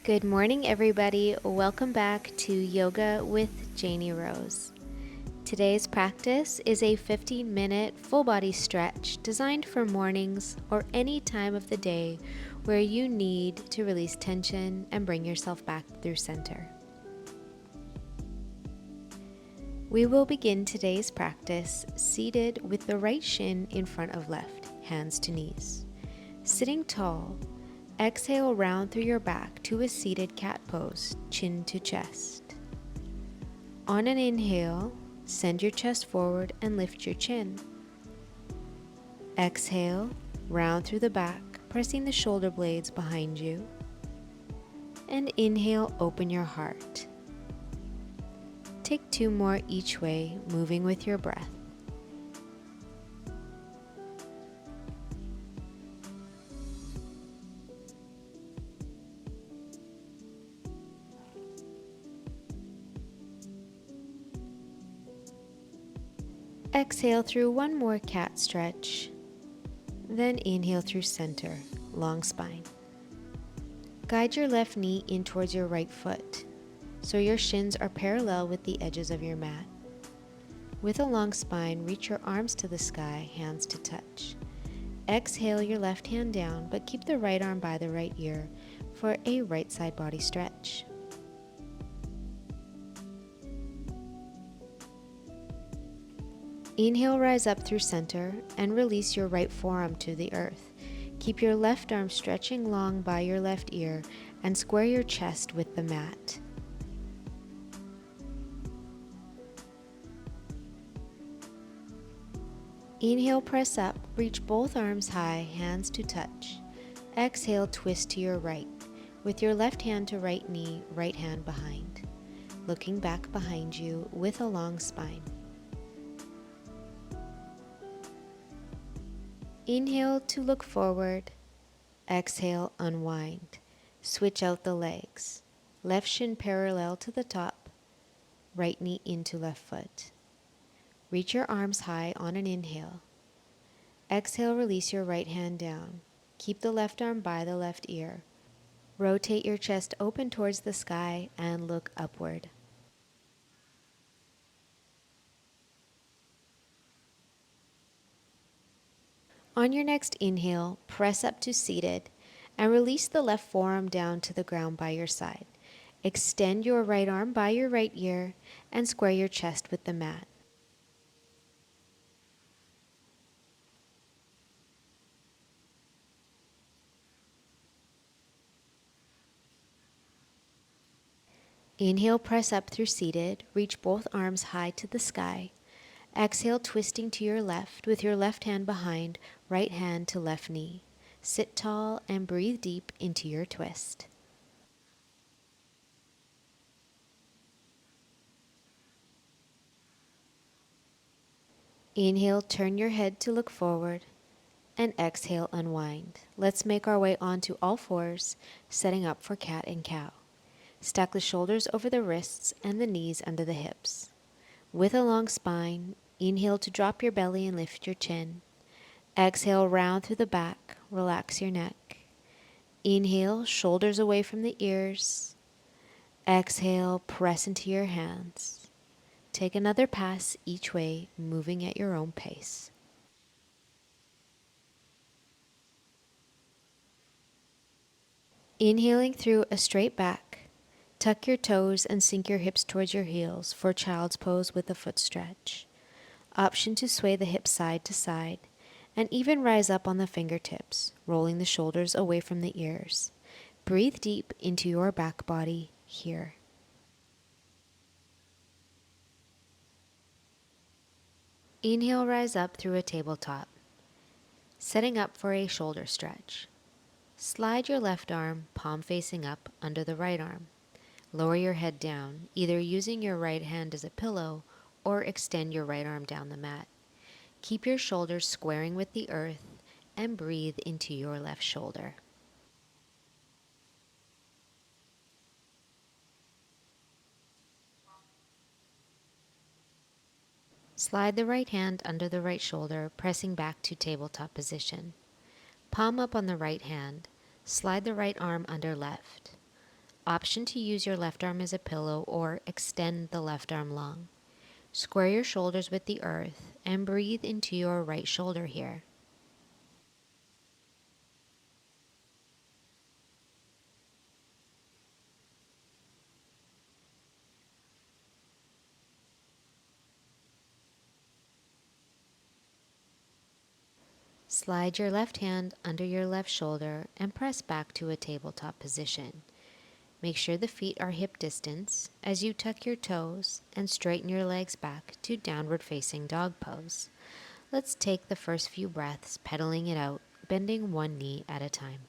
Good morning, everybody. Welcome back to Yoga with Janie Rose. Today's practice is a 15-minute full body stretch designed for mornings or any time of the day where you need to release tension and bring yourself back through center. We will begin today's practice seated with the right shin in front of left, hands to knees. Sitting tall, exhale round through your back to a seated cat pose, chin to chest. On an inhale, send your chest forward and lift your chin. Exhale, round through the back, pressing the shoulder blades behind you. And inhale, open your heart. Take 2 more each way, moving with your breath. Exhale through 1 more cat stretch, then inhale through center, long spine. Guide your left knee in towards your right foot, so your shins are parallel with the edges of your mat. With a long spine, reach your arms to the sky, hands to touch. Exhale your left hand down, but keep the right arm by the right ear for a right side body stretch. Inhale, rise up through center and release your right forearm to the earth. Keep your left arm stretching long by your left ear and square your chest with the mat. Inhale, press up, reach both arms high, hands to touch. Exhale, twist to your right, with your left hand to right knee, right hand behind. Looking back behind you with a long spine. Inhale to look forward. Exhale, unwind. Switch out the legs. Left shin parallel to the top. Right knee into left foot. Reach your arms high on an inhale. Exhale, release your right hand down. Keep the left arm by the left ear. Rotate your chest open towards the sky and look upward. On your next inhale, press up to seated and release the left forearm down to the ground by your side. Extend your right arm by your right ear and square your chest with the mat. Inhale, press up through seated, reach both arms high to the sky. Exhale, twisting to your left with your left hand behind, right hand to left knee. Sit tall and breathe deep into your twist. Inhale, turn your head to look forward, and exhale, unwind. Let's make our way onto all fours, setting up for cat and cow. Stack the shoulders over the wrists and the knees under the hips. With a long spine, inhale to drop your belly and lift your chin. Exhale, round through the back, relax your neck. Inhale, shoulders away from the ears. Exhale, press into your hands. Take another pass each way, moving at your own pace. Inhaling through a straight back, tuck your toes and sink your hips towards your heels for child's pose with a foot stretch. Option to sway the hips side to side, and even rise up on the fingertips, rolling the shoulders away from the ears. Breathe deep into your back body here. Inhale, rise up through a tabletop, setting up for a shoulder stretch. Slide your left arm, palm facing up, under the right arm. Lower your head down, either using your right hand as a pillow or extend your right arm down the mat. Keep your shoulders squaring with the earth and breathe into your left shoulder. Slide the right hand under the right shoulder, pressing back to tabletop position. Palm up on the right hand, slide the right arm under left. Option to use your left arm as a pillow or extend the left arm long. Square your shoulders with the earth and breathe into your right shoulder here. Slide your left hand under your left shoulder and press back to a tabletop position. Make sure the feet are hip distance as you tuck your toes and straighten your legs back to downward facing dog pose. Let's take the first few breaths pedaling it out, bending one knee at a time.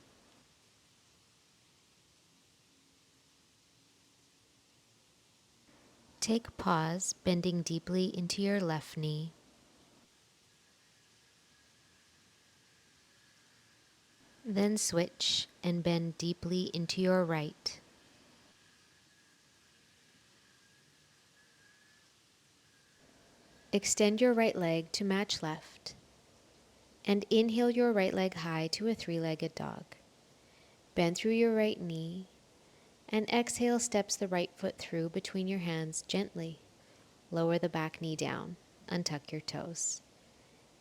Take pause, bending deeply into your left knee. Then switch and bend deeply into your right. Extend your right leg to match left. And inhale your right leg high to a three-legged dog. Bend through your right knee, and exhale steps the right foot through between your hands gently. Lower the back knee down. Untuck your toes.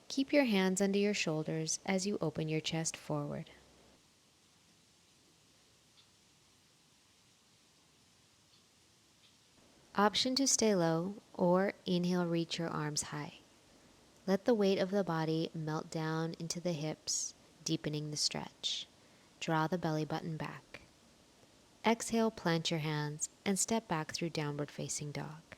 Keep your hands under your shoulders as you open your chest forward. Option to stay low or inhale, reach your arms high. Let the weight of the body melt down into the hips, deepening the stretch. Draw the belly button back. Exhale, plant your hands and step back through downward facing dog.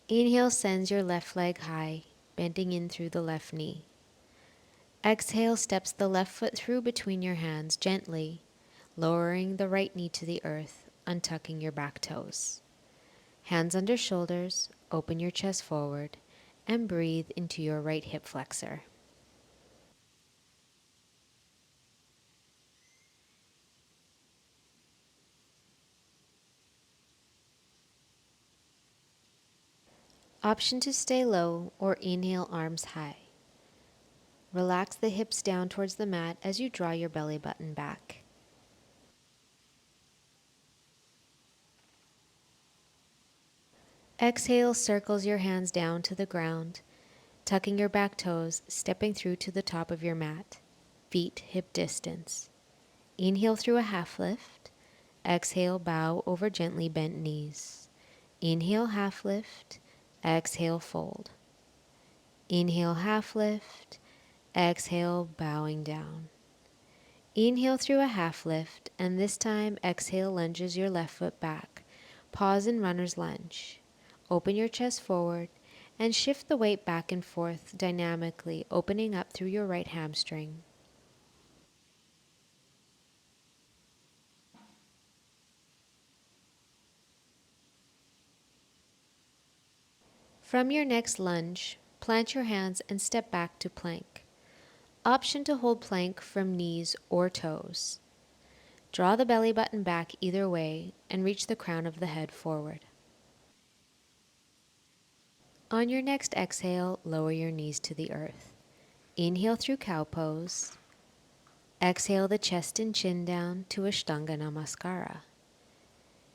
Inhale sends your left leg high, bending in through the left knee. Exhale steps the left foot through between your hands gently, lowering the right knee to the earth, untucking your back toes. Hands under shoulders, open your chest forward, and breathe into your right hip flexor. Option to stay low or inhale, arms high. Relax the hips down towards the mat as you draw your belly button back. Exhale circles your hands down to the ground, tucking your back toes, stepping through to the top of your mat. Feet hip distance. Inhale through a half lift. Exhale, bow over gently bent knees. Inhale, half lift. Exhale, fold. Inhale, half lift. Exhale, bowing down. Inhale through a half lift, and this time exhale lunges your left foot back. Pause in runner's lunge. Open your chest forward and shift the weight back and forth dynamically, opening up through your right hamstring. From your next lunge, plant your hands and step back to plank. Option to hold plank from knees or toes. Draw the belly button back either way and reach the crown of the head forward. On your next exhale, lower your knees to the earth. Inhale through cow pose. Exhale the chest and chin down to Ashtanga Namaskara.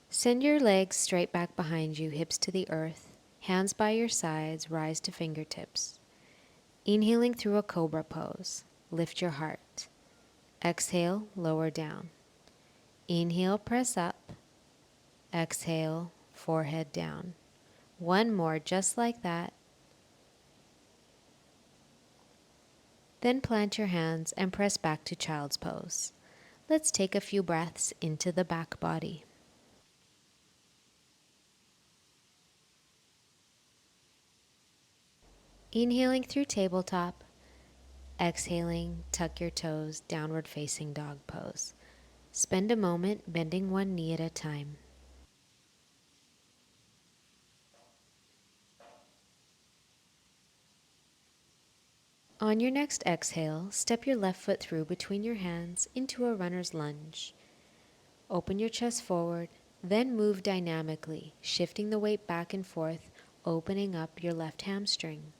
Send your legs straight back behind you, hips to the earth, hands by your sides, rise to fingertips. Inhaling through a cobra pose, lift your heart. Exhale, lower down. Inhale, press up. Exhale, forehead down. One more, just like that. Then plant your hands and press back to child's pose. Let's take a few breaths into the back body. Inhaling through tabletop. Exhaling, tuck your toes, downward facing dog pose. Spend a moment bending one knee at a time. On your next exhale, step your left foot through between your hands into a runner's lunge. Open your chest forward, then move dynamically, shifting the weight back and forth, opening up your left hamstring.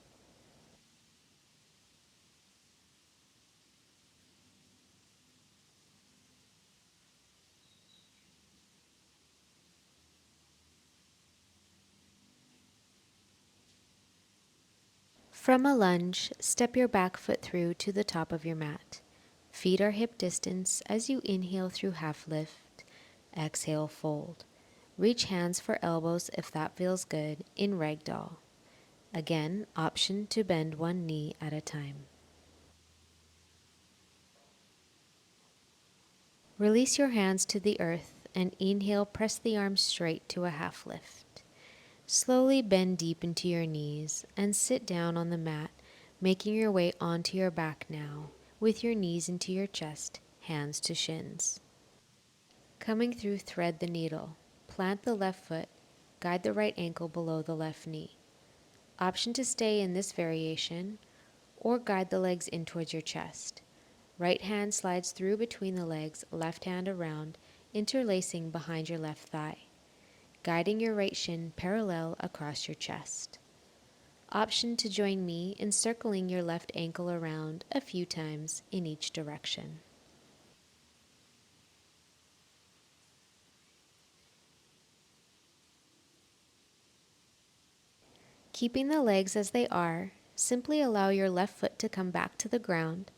From a lunge, step your back foot through to the top of your mat. Feet are hip distance as you inhale through half lift. Exhale, fold. Reach hands for elbows if that feels good in ragdoll. Again, option to bend one knee at a time. Release your hands to the earth and inhale, press the arms straight to a half lift. Slowly bend deep into your knees and sit down on the mat, making your way onto your back now, with your knees into your chest, hands to shins. Coming through, thread the needle. Plant the left foot, guide the right ankle below the left knee. Option to stay in this variation, or guide the legs in towards your chest. Right hand slides through between the legs, left hand around, interlacing behind your left thigh, guiding your right shin parallel across your chest. Option to join me in circling your left ankle around a few times in each direction. Keeping the legs as they are, simply allow your left foot to come back to the ground,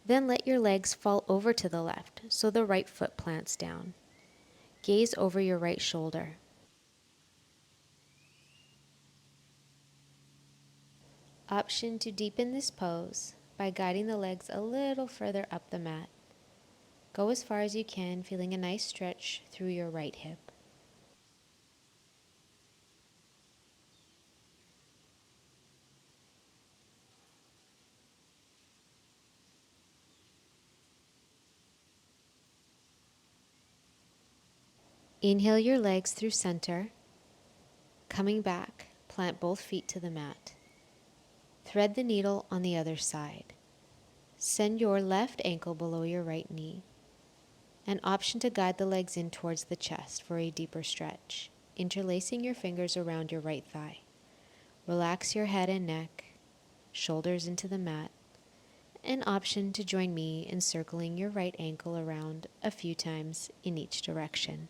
then let your legs fall over to the left so the right foot plants down. Gaze over your right shoulder. Option to deepen this pose by guiding the legs a little further up the mat. Go as far as you can, feeling a nice stretch through your right hip. Inhale your legs through center. Coming back, plant both feet to the mat. Thread the needle on the other side. Send your left ankle below your right knee. An option to guide the legs in towards the chest for a deeper stretch, interlacing your fingers around your right thigh. Relax your head and neck, shoulders into the mat. An option to join me in circling your right ankle around a few times in each direction.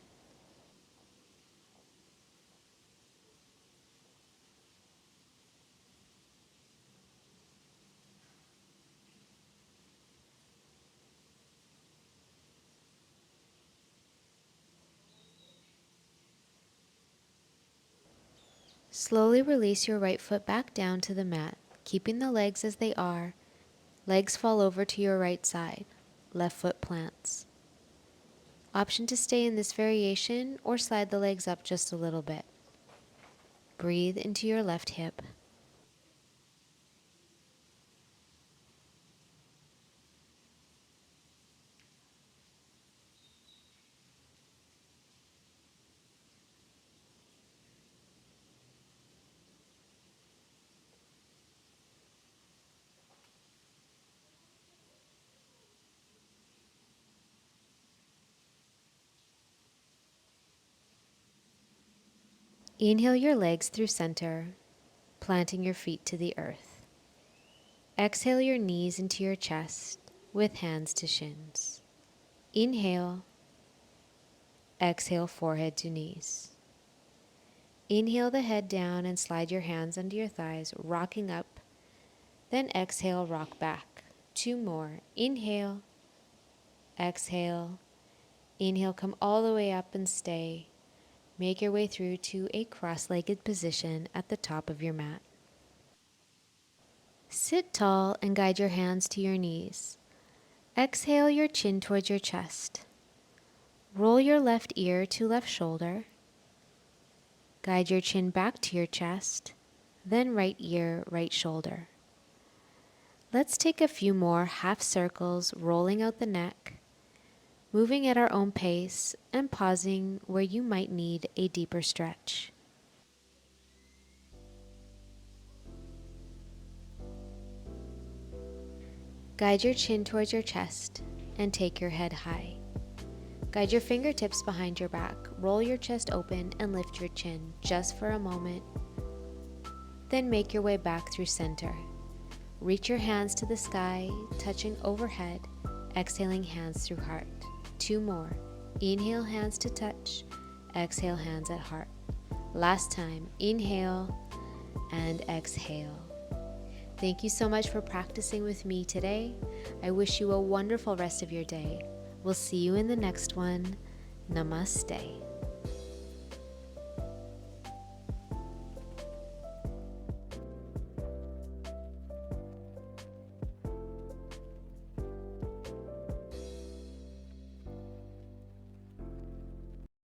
Slowly release your right foot back down to the mat, keeping the legs as they are. Legs fall over to your right side. Left foot plants. Option to stay in this variation or slide the legs up just a little bit. Breathe into your left hip. Inhale your legs through center, planting your feet to the earth. Exhale your knees into your chest with hands to shins. Inhale. Exhale forehead to knees. Inhale the head down and slide your hands under your thighs, rocking up. Then exhale, rock back. 2 more. Inhale. Exhale. Inhale, come all the way up and stay. Make your way through to a cross-legged position at the top of your mat. Sit tall and guide your hands to your knees. Exhale your chin towards your chest. Roll your left ear to left shoulder. Guide your chin back to your chest, then right ear, right shoulder. Let's take a few more half circles, rolling out the neck, moving at our own pace and pausing where you might need a deeper stretch. Guide your chin towards your chest and take your head high. Guide your fingertips behind your back, roll your chest open and lift your chin just for a moment. Then make your way back through center. Reach your hands to the sky, touching overhead, exhaling hands through heart. 2 more. Inhale, hands to touch. Exhale, hands at heart. Last time, inhale and exhale. Thank you so much for practicing with me today. I wish you a wonderful rest of your day. We'll see you in the next one. Namaste.